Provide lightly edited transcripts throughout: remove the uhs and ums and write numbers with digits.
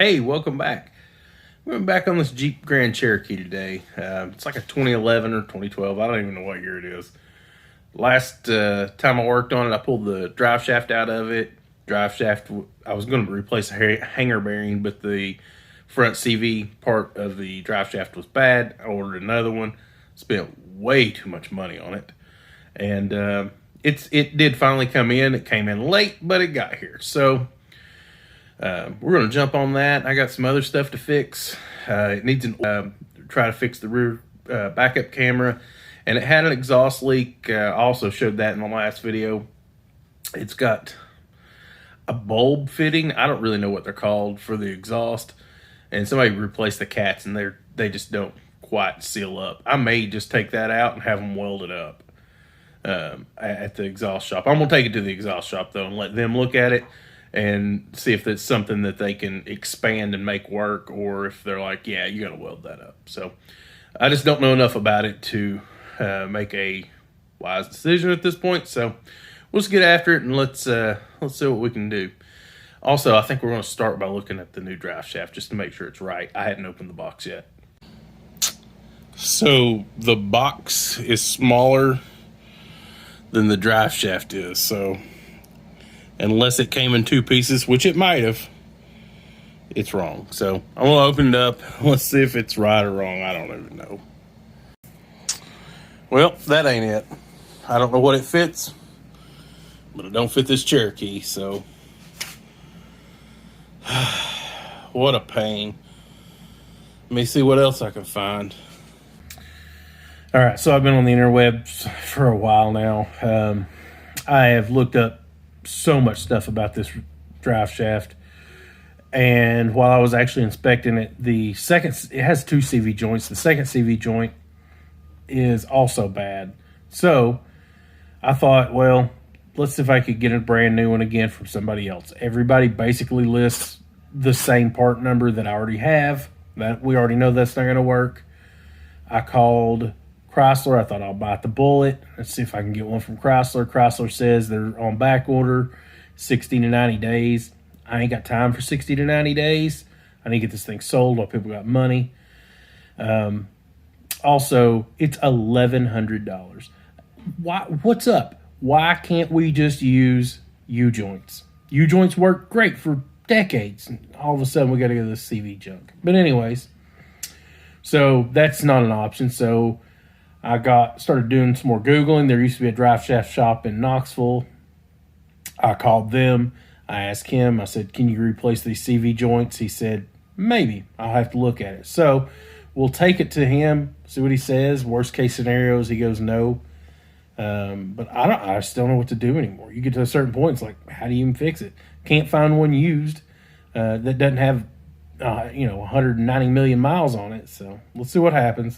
Hey, welcome back. We're back on this Jeep Grand Cherokee today. It's like a 2011 or 2012. I don't even know what year it is. Last time I worked on it, I pulled the drive shaft out of it. Drive shaft, I was going to replace a hanger bearing, but the front CV part of the drive shaft was bad. I ordered another one. Spent way too much money on it. And it did finally come in. It came in late, but it got here. So we're going to jump on that. I got some other stuff to fix. It needs try to fix the rear backup camera, and it had an exhaust leak. I also showed that in the last video. It's got a bulb fitting. I don't really know what they're called for the exhaust, and somebody replaced the cats, and they just don't quite seal up. I may just take that out and have them weld it up at the exhaust shop. I'm gonna take it to the exhaust shop though and let them look at it and see if that's something that they can expand and make work, or if they're like, yeah, you gotta weld that up. So I just don't know enough about it to make a wise decision at this point. So we'll just get after it and let's see what we can do. Also, I think we're going to start by looking at the new drive shaft just to make sure it's right. I hadn't opened the box yet. So the box is smaller than the drive shaft is. So unless it came in two pieces, which it might have, it's wrong. So I'm going to open it up. Let's see if it's right or wrong. I don't even know. Well, that ain't it. I don't know what it fits, but it don't fit this Cherokee, so what a pain. Let me see what else I can find. All right, so I've been on the interwebs for a while now. I have looked up so much stuff about this drive shaft, and while I was actually inspecting it, it has two CV joints. The second CV joint is also bad. So I thought, well, let's see if I could get a brand new one again from somebody else. Everybody basically lists the same part number that I already have. That we already know that's not going to work. I called Chrysler. I thought I'll bite the bullet. Let's see if I can get one from Chrysler. Chrysler says they're on back order, 60 to 90 days. I ain't got time for 60 to 90 days. I need to get this thing sold while people got money. Also, it's $1,100. What's up? Why can't we just use U-joints? U-joints work great for decades. And all of a sudden, we got to go to this CV junk. But anyways, so that's not an option. So I started doing some more Googling. There used to be a drive shaft shop in Knoxville. I called them. I asked him. I said, can you replace these CV joints? He said, maybe. I'll have to look at it. So we'll take it to him, see what he says. Worst case scenarios, he goes no. But I just don't know what to do anymore. You get to a certain point, it's like, how do you even fix it? Can't find one used that doesn't have 190 million miles on it. So we'll see what happens.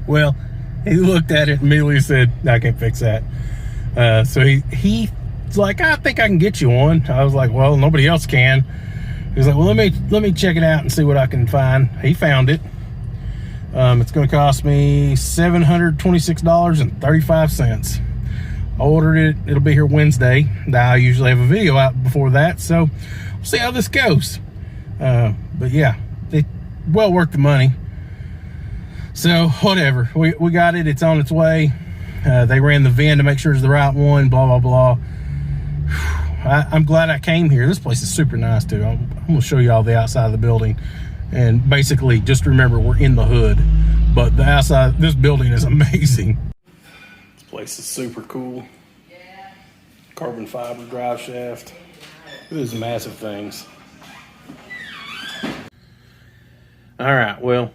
Well, he looked at it and immediately said, I can't fix that. So he's like, I think I can get you one. I was like, well, nobody else can. He was like, well, let me check it out and see what I can find. He found it. It's going to cost me $726.35. I ordered it. It'll be here Wednesday. I usually have a video out before that, so we'll see how this goes. But yeah, it well worth the money. So whatever, we got it. It's on its way. They ran the VIN to make sure it's the right one. Blah blah blah. I'm glad I came here. This place is super nice too. I'm gonna show you all the outside of the building. And basically, just remember, we're in the hood, but the outside, this building is amazing. This place is super cool. Carbon fiber drive shaft. Look at these massive things. All right, well,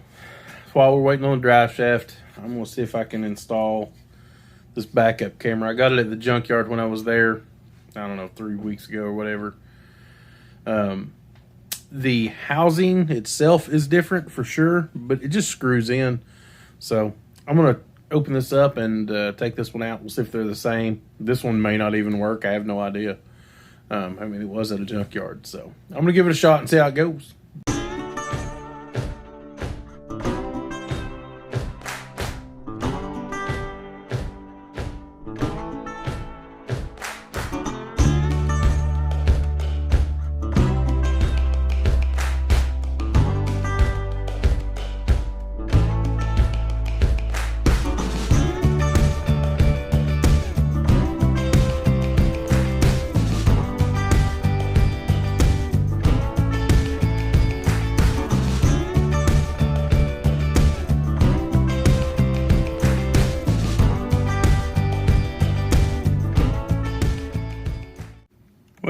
while we're waiting on the drive shaft, I'm going to see if I can install this backup camera. I got it at the junkyard when I was there, I don't know, 3 weeks ago or whatever. The housing itself is different for sure, but it just screws in. So I'm going to open this up and take this one out. We'll see if they're the same. This one may not even work. I have no idea. I mean, it was at a junkyard. So I'm going to give it a shot and see how it goes.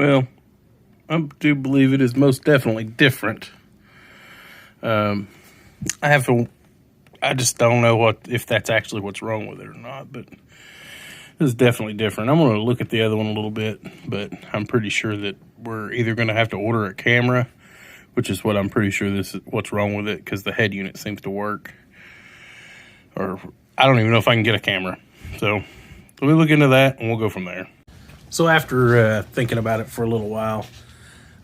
Well, I do believe it is most definitely different. I just don't know if that's actually what's wrong with it or not, but this is definitely different. I'm going to look at the other one a little bit, but I'm pretty sure that we're either going to have to order a camera, which is what I'm pretty sure this is what's wrong with it, because the head unit seems to work. Or I don't even know if I can get a camera. So we'll look into that and we'll go from there. So after thinking about it for a little while,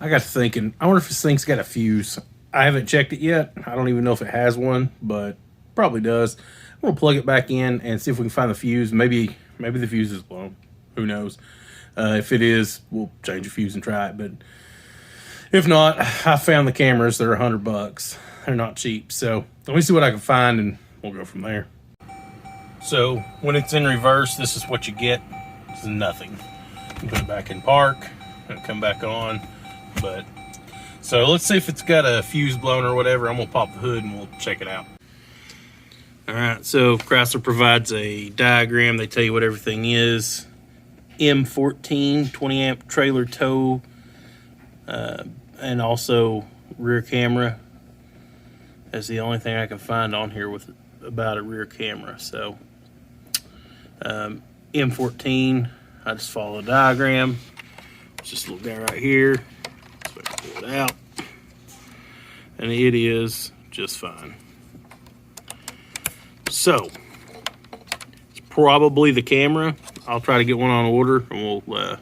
I got to thinking, I wonder if this thing's got a fuse. I haven't checked it yet. I don't even know if it has one, but probably does. I'm going to plug it back in and see if we can find the fuse. Maybe the fuse is blown. Who knows? If it is, we'll change the fuse and try it. But if not, I found the cameras. They're $100. They're not cheap. So let me see what I can find and we'll go from there. So when it's in reverse, this is what you get. It's nothing. You put it back in park, it'll come back on. But so let's see if it's got a fuse blown or whatever. I'm gonna pop the hood and we'll check it out. All right, so Chrysler provides a diagram. They tell you what everything is. M14 20 amp trailer tow, and also rear camera. That's the only thing I can find on here about a rear camera. So M14, I just follow the diagram. It's this little guy right here. So I can pull it out, and it is just fine. So it's probably the camera. I'll try to get one on order, and we'll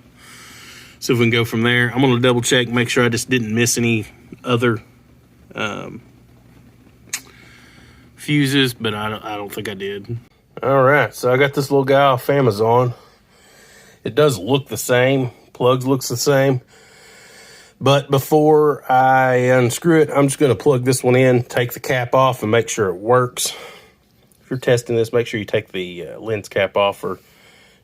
see if we can go from there. I'm gonna double check, make sure I just didn't miss any other fuses, but I don't think I did. All right, so I got this little guy off Amazon. It does look the same. Plugs looks the same. But before I unscrew it, I'm just going to plug this one in, take the cap off, and make sure it works. If you're testing this, make sure you take the lens cap off or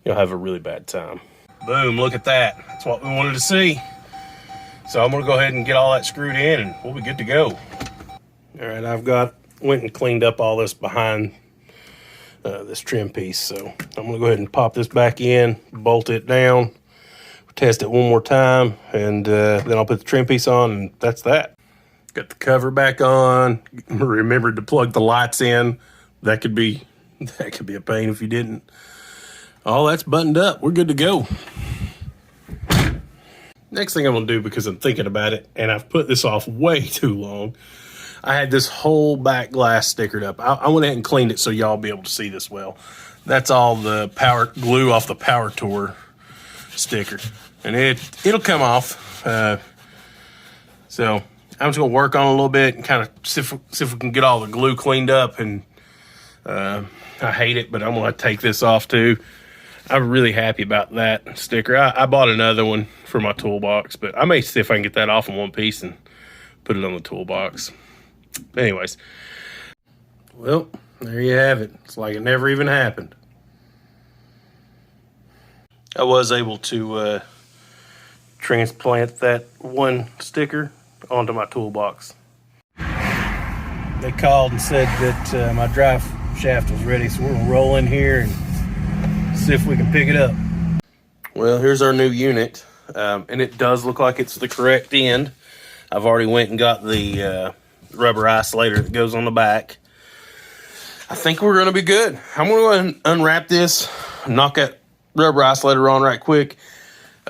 you'll have a really bad time. Boom, look at that. That's what we wanted to see. So I'm going to go ahead and get all that screwed in and we'll be good to go. All right, went and cleaned up all this behind this trim piece. So I'm going to go ahead and pop this back in, bolt it down, test it one more time, and then I'll put the trim piece on, and that's that. Got the cover back on. Remembered to plug the lights in. That could be a pain if you didn't. All that's buttoned up. We're good to go. Next thing I'm going to do, because I'm thinking about it, and I've put this off way too long, I had this whole back glass stickered up. I went ahead and cleaned it so y'all be able to see this well. That's all the power glue off the Power Tour sticker, and it'll come off. So I'm just gonna work on it a little bit and kind of see if we can get all the glue cleaned up. And I hate it, but I'm gonna take this off too. I'm really happy about that sticker. I bought another one for my toolbox, but I may see if I can get that off in one piece and put it on the toolbox. Anyways, well, there you have it. It's like it never even happened. I was able to transplant that one sticker onto my toolbox. They called and said that my drive shaft was ready, so we're gonna roll in here and see if we can pick it up. Well, here's our new unit, and it does look like it's the correct end. I've already went and got the rubber isolator that goes on the back. I think we're gonna be good. I'm gonna go ahead and unwrap this, knock that rubber isolator on right quick.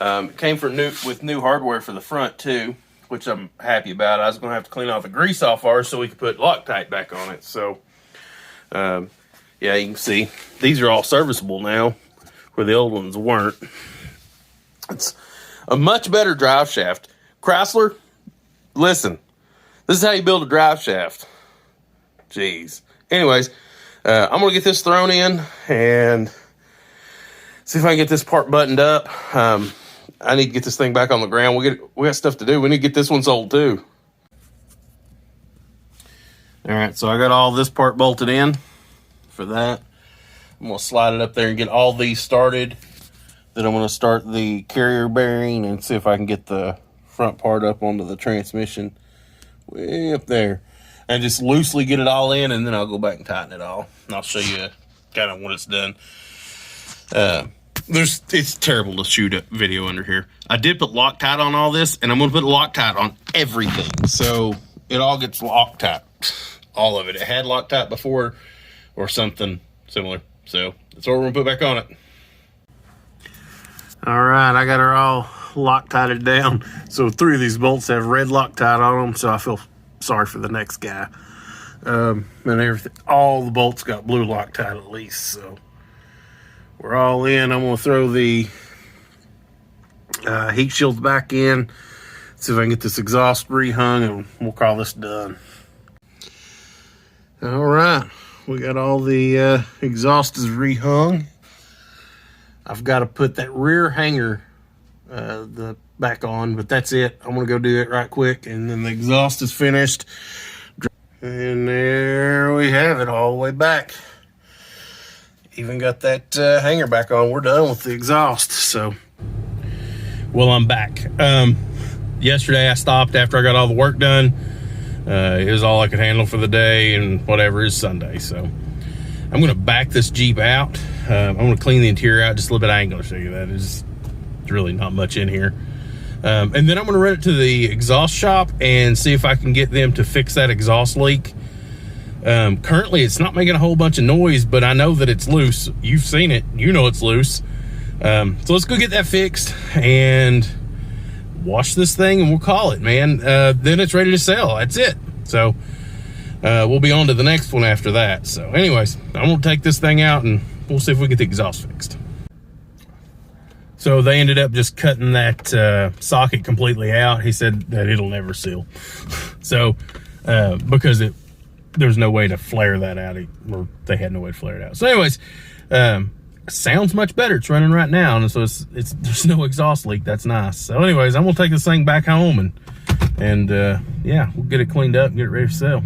It came with new hardware for the front too, which I'm happy about. I was gonna have to clean off the grease off ours so we could put Loctite back on it. So yeah, you can see these are all serviceable now, where the old ones weren't. It's a much better drive shaft. Chrysler, listen, this is how you build a drive shaft. Jeez. Anyways, I'm gonna get this thrown in and see if I can get this part buttoned up. I need to get this thing back on the ground. We got stuff to do. We need to get this one sold too. All right, so I got all this part bolted in for that. I'm gonna slide it up there and get all these started. Then I'm gonna start the carrier bearing and see if I can get the front part up onto the transmission way up there. And just loosely get it all in, and then I'll go back and tighten it all. And I'll show you kind of when it's done. It's terrible to shoot a video under here. I did put Loctite on all this, and I'm going to put Loctite on everything. So it all gets Loctite. All of it. It had Loctite before or something similar. So that's what we're going to put back on it. All right, I got her all Loctited down. So 3 of these bolts have red Loctite on them, so I feel sorry for the next guy. And everything, all the bolts got blue Loctite at least, so we're all in. I'm going to throw the heat shields back in, see if I can get this exhaust rehung, and we'll call this done. All right, we got all the exhaust is rehung. I've got to put that rear hanger back on, but that's it. I'm going to go do it right quick, and then the exhaust is finished. And there we have it all the way back. Even got that hanger back on. We're done with the exhaust. So, well, I'm back. Yesterday I stopped after I got all the work done. It was all I could handle for the day, and whatever is Sunday. So I'm going to back this Jeep out. I'm going to clean the interior out just a little bit. I ain't going to show you that. There's really not much in here. And then I'm going to run it to the exhaust shop and see if I can get them to fix that exhaust leak. Currently, it's not making a whole bunch of noise, but I know that it's loose. You've seen it. You know it's loose. So let's go get that fixed and wash this thing, and we'll call it, man. Then it's ready to sell. That's it. So we'll be on to the next one after that. So anyways, I'm going to take this thing out, and we'll see if we can get the exhaust fixed. So they ended up just cutting that socket completely out. He said that it'll never seal. So because there's no way to flare that out, or they had no way to flare it out. So anyways, sounds much better. It's running right now, and so there's no exhaust leak. That's nice. So anyways, I'm gonna take this thing back home, and yeah, we'll get it cleaned up and get it ready for sale.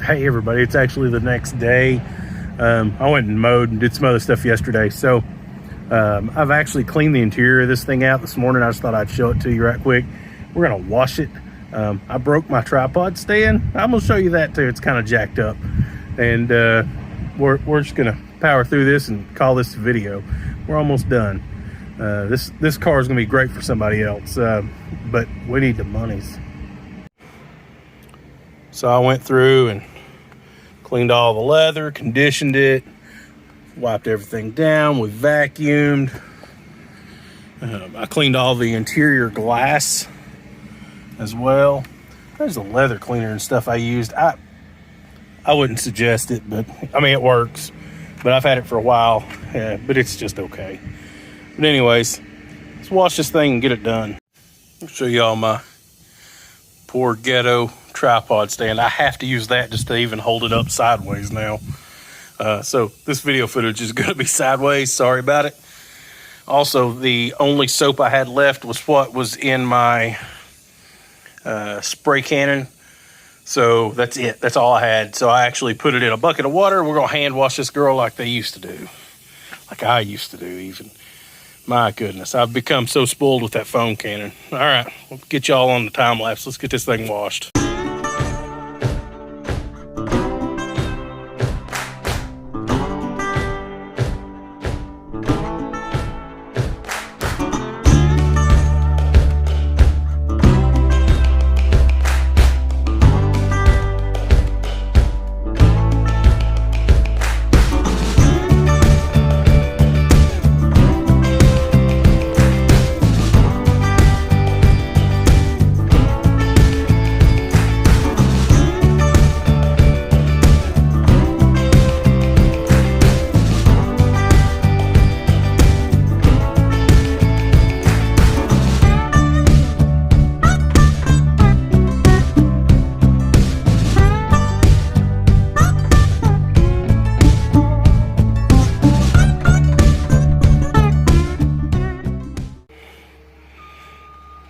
Hey everybody, it's actually the next day. I went and mowed and did some other stuff yesterday. So I've actually cleaned the interior of this thing out this morning. I just thought I'd show it to you right quick. We're gonna wash it. I broke my tripod stand. I'm gonna show you that too. It's kind of jacked up, and we're just gonna power through this and call this a video. We're almost done. This car is gonna be great for somebody else, but we need the monies. So I went through and cleaned all the leather, conditioned it, wiped everything down. We vacuumed. I cleaned all the interior glass as well. There's a leather cleaner and stuff I used. I wouldn't suggest it, but I mean, it works. But I've had it for a while, but it's just okay. But anyways, let's wash this thing and get it done. I'll show y'all my poor ghetto tripod stand. I have to use that just to even hold it up sideways now. So this video footage is going to be sideways. Sorry about it. Also, the only soap I had left was what was in my spray cannon. So that's it. That's all I had. So I actually put it in a bucket of water. We're going to hand wash this girl like they used to do. Like I used to do even. My goodness. I've become so spoiled with that foam cannon. All right. We'll get y'all on the time lapse. Let's get this thing washed.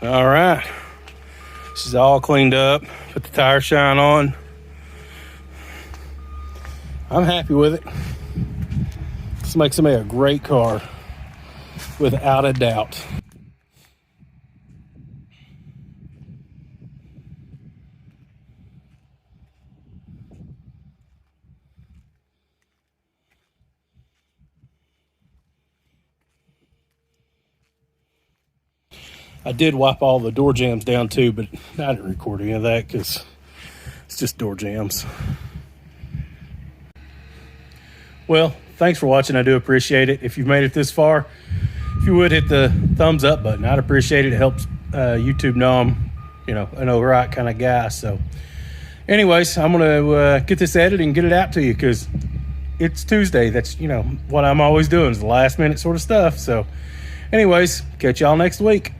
All right, this is all cleaned up. Put the tire shine on. I'm happy with it. This makes me a great car, without a doubt. I did wipe all the door jambs down too, but I didn't record any of that because it's just door jambs. Well, thanks for watching. I do appreciate it. If you've made it this far, if you would hit the thumbs up button, I'd appreciate it. It helps YouTube know I'm, an alright kind of guy. So anyways, I'm gonna get this edited and get it out to you because it's Tuesday. That's what I'm always doing is the last minute sort of stuff. So anyways, catch y'all next week.